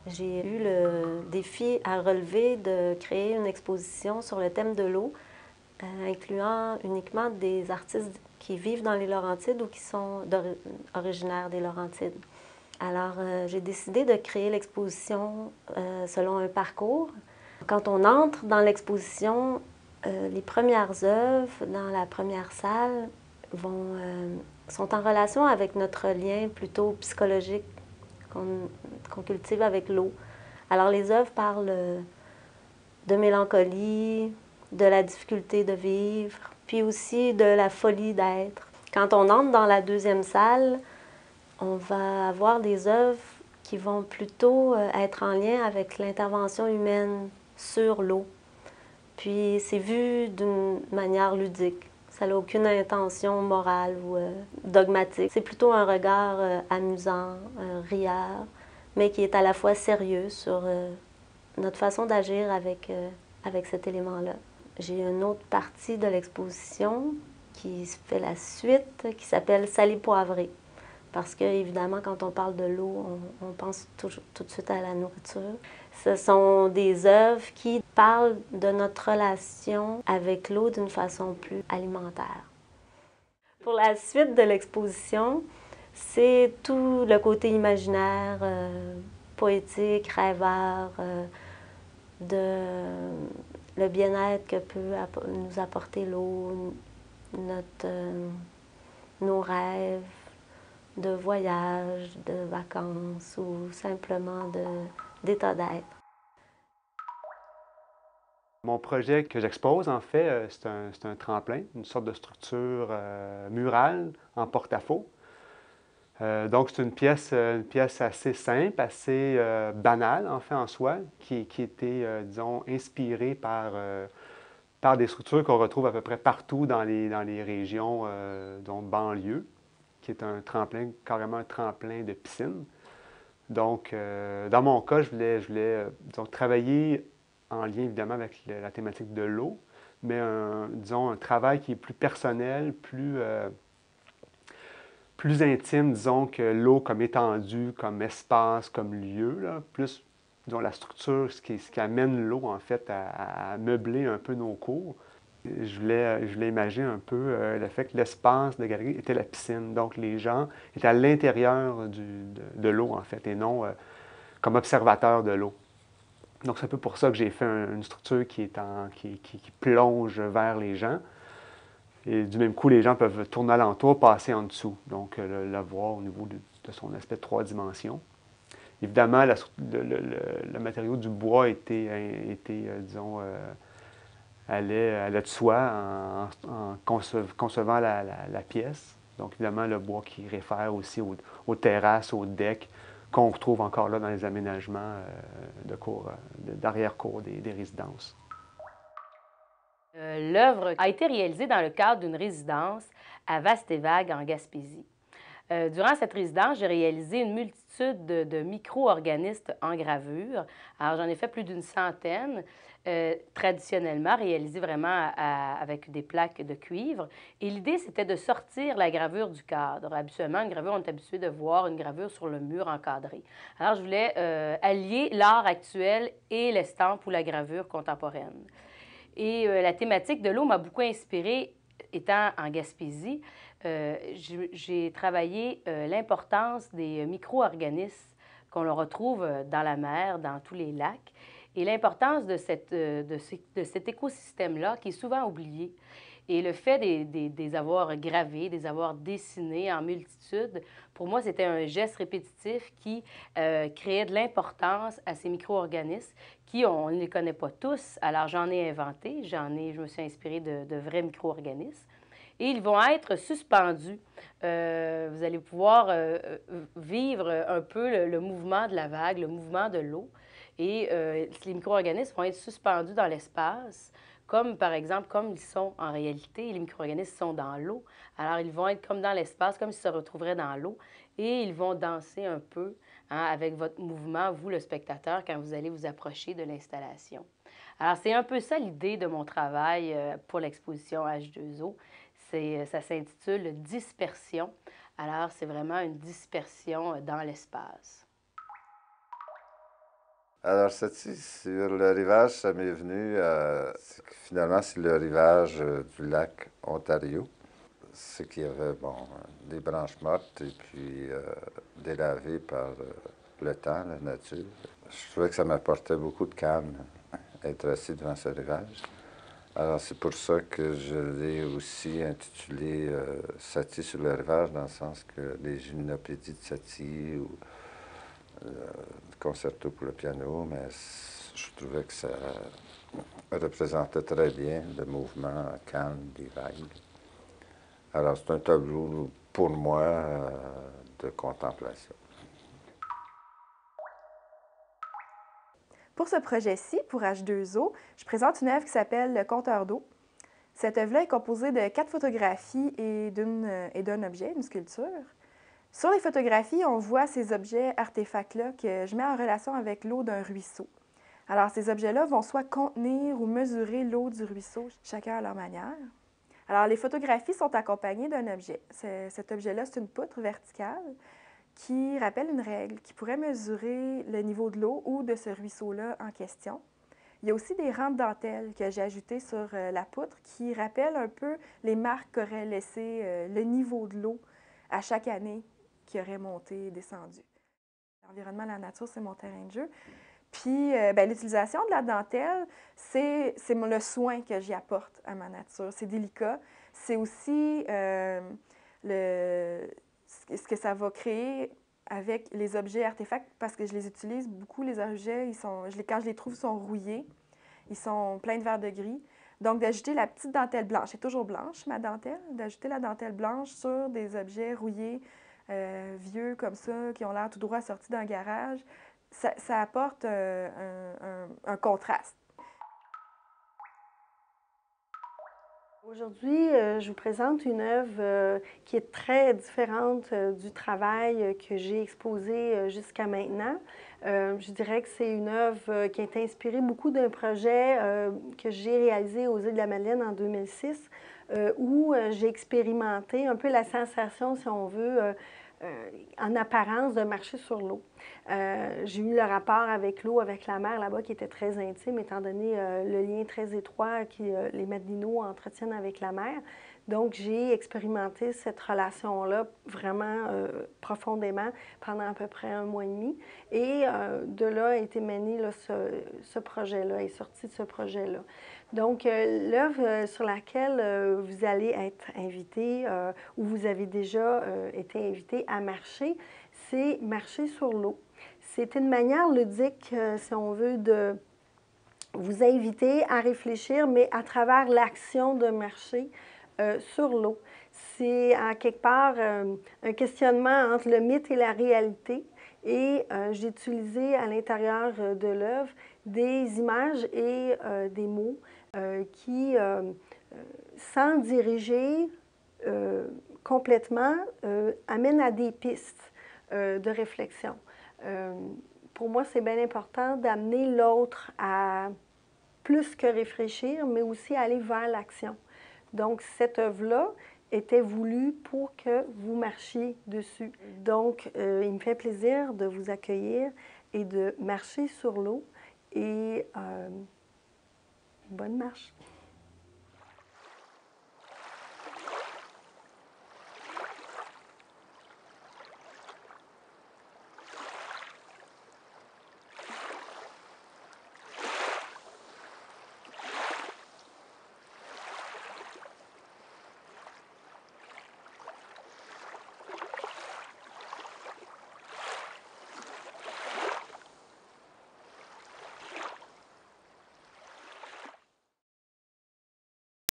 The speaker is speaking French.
J'ai eu le défi à relever de créer une exposition sur le thème de l'eau, incluant uniquement des artistes qui vivent dans les Laurentides ou qui sont originaires des Laurentides. Alors, j'ai décidé de créer l'exposition selon un parcours. Quand on entre dans l'exposition, les premières œuvres dans la première salle sont en relation avec notre lien plutôt psychologique qu'on cultive avec l'eau. Alors, les œuvres parlent de mélancolie, de la difficulté de vivre, puis aussi de la folie d'être. Quand on entre dans la deuxième salle, on va avoir des œuvres qui vont plutôt être en lien avec l'intervention humaine sur l'eau. Puis c'est vu d'une manière ludique. Ça n'a aucune intention morale ou dogmatique. C'est plutôt un regard amusant, rieur, mais qui est à la fois sérieux sur notre façon d'agir avec cet élément-là. J'ai une autre partie de l'exposition qui fait la suite, qui s'appelle Salé poivré. Parce que, évidemment, quand on parle de l'eau, on pense tout de suite à la nourriture. Ce sont des œuvres qui parlent de notre relation avec l'eau d'une façon plus alimentaire. Pour la suite de l'exposition, c'est tout le côté imaginaire, poétique, rêveur, de le bien-être que peut nous apporter l'eau, nos rêves de voyage, de vacances ou simplement d'état d'être. Mon projet que j'expose, en fait, c'est un tremplin, une sorte de structure murale en porte-à-faux. Donc, c'est une pièce assez simple, assez banale, en fait, en soi, qui était, disons, inspirée par des structures qu'on retrouve à peu près partout dans les régions, dont banlieue, qui est un tremplin, carrément un tremplin de piscine. Donc, dans mon cas, je voulais donc, travailler en lien évidemment avec la thématique de l'eau, mais disons un travail qui est plus personnel, plus intime, disons, que l'eau comme étendue, comme espace, comme lieu, là, plus disons, la structure, ce qui amène l'eau en fait à meubler un peu nos cours. Je voulais imaginer un peu le fait que l'espace de galerie était la piscine. Donc, les gens étaient à l'intérieur de l'eau, en fait, et non comme observateurs de l'eau. Donc, c'est un peu pour ça que j'ai fait une structure qui plonge vers les gens. Et du même coup, les gens peuvent tourner alentour, passer en dessous. Donc, la voir au niveau de son aspect de 3 dimensions. Évidemment, le matériau du bois était disons, allait de soi en concevant la pièce. Donc, évidemment, le bois qui réfère aussi aux terrasses, aux decks, qu'on retrouve encore là dans les aménagements d'arrière-cour des résidences. L'œuvre a été réalisée dans le cadre d'une résidence à Vaste-et-Vague, en Gaspésie. Durant cette résidence, j'ai réalisé une multitude de micro-organismes en gravure. Alors, j'en ai fait plus d'une centaine, traditionnellement réalisés vraiment avec des plaques de cuivre. Et l'idée, c'était de sortir la gravure du cadre. Habituellement, une gravure, on est habitué de voir une gravure sur le mur encadré. Alors, je voulais allier l'art actuel et l'estampe ou la gravure contemporaine. Et la thématique de l'eau m'a beaucoup inspirée, étant en Gaspésie. J'ai travaillé l'importance des micro-organismes qu'on retrouve dans la mer, dans tous les lacs, et l'importance de cet écosystème-là qui est souvent oublié. Et le fait des avoir gravés, des avoir dessinés en multitude, pour moi, c'était un geste répétitif qui créait de l'importance à ces micro-organismes qui, on ne les connaît pas tous. Alors, j'en ai inventé, je me suis inspirée de vrais micro-organismes. Et ils vont être suspendus. Vous allez pouvoir vivre un peu le mouvement de la vague, le mouvement de l'eau. Et les micro-organismes vont être suspendus dans l'espace, comme par exemple, comme ils sont en réalité, les micro-organismes sont dans l'eau. Alors, ils vont être comme dans l'espace, comme s'ils se retrouveraient dans l'eau, et ils vont danser un peu avec votre mouvement, vous, le spectateur, quand vous allez vous approcher de l'installation. Alors, c'est un peu ça l'idée de mon travail pour l'exposition H2O. Ça s'intitule Dispersion. Alors, c'est vraiment une dispersion dans l'espace. Alors, cette-ci, sur le rivage, ça m'est venu, finalement, c'est le rivage du lac Ontario. C'est qu'il y avait, bon, des branches mortes et puis délavées par le temps, la nature. Je trouvais que ça m'apportait beaucoup de calme, être assis devant ce rivage. Alors, c'est pour ça que je l'ai aussi intitulé Satie sur le rivage, dans le sens que les gymnopédies de Satie ou le concerto pour le piano, mais je trouvais que ça représentait très bien le mouvement calme des vagues. Alors, c'est un tableau, pour moi, de contemplation. Pour ce projet-ci, pour H2O, je présente une œuvre qui s'appelle Le Compteur d'eau. Cette œuvre-là est composée de 4 photographies et d'un objet, une sculpture. Sur les photographies, on voit ces objets artefacts-là que je mets en relation avec l'eau d'un ruisseau. Alors, ces objets-là vont soit contenir ou mesurer l'eau du ruisseau, chacun à leur manière. Alors, les photographies sont accompagnées d'un objet. Cet objet-là, c'est une poutre verticale qui rappelle une règle, qui pourrait mesurer le niveau de l'eau ou de ce ruisseau-là en question. Il y a aussi des rangs de dentelle que j'ai ajoutés sur la poutre qui rappellent un peu les marques qu'aurait laissé le niveau de l'eau à chaque année qui aurait monté et descendu. L'environnement, la nature, c'est mon terrain de jeu. Puis, l'utilisation de la dentelle, c'est le soin que j'y apporte à ma nature. C'est délicat. C'est aussi ce que ça va créer avec les objets artefacts, parce que je les utilise beaucoup, les objets, quand je les trouve, ils sont rouillés, ils sont pleins de verre de gris. Donc, d'ajouter la petite dentelle blanche, c'est toujours blanche, ma dentelle, d'ajouter la dentelle blanche sur des objets rouillés, vieux comme ça, qui ont l'air tout droit sortis d'un garage, ça apporte un contraste. Aujourd'hui, je vous présente une œuvre qui est très différente du travail que j'ai exposé jusqu'à maintenant. Je dirais que c'est une œuvre qui est inspirée beaucoup d'un projet que j'ai réalisé aux Îles-de-la-Madeleine en 2006, où j'ai expérimenté un peu la sensation, si on veut, en apparence, de marcher sur l'eau. J'ai eu le rapport avec l'eau, avec la mer là-bas qui était très intime, étant donné le lien très étroit que les Madelinos entretiennent avec la mer. Donc, j'ai expérimenté cette relation-là vraiment profondément pendant à peu près 1 mois et demi. Et de là a été mené là, ce projet-là, est sorti de ce projet-là. Donc, l'œuvre sur laquelle vous allez être invité ou vous avez déjà été invité à marcher, c'est marcher sur l'eau. C'est une manière ludique, si on veut, de vous inviter à réfléchir, mais à travers l'action de marcher sur l'eau. C'est en quelque part un questionnement entre le mythe et la réalité. Et j'ai utilisé à l'intérieur de l'œuvre des images et des mots qui, sans diriger complètement, amènent à des pistes de réflexion. Pour moi, c'est bien important d'amener l'autre à plus que réfléchir, mais aussi aller vers l'action. Donc, cette œuvre-là était voulue pour que vous marchiez dessus. Donc, il me fait plaisir de vous accueillir et de marcher sur l'eau et bonne marche!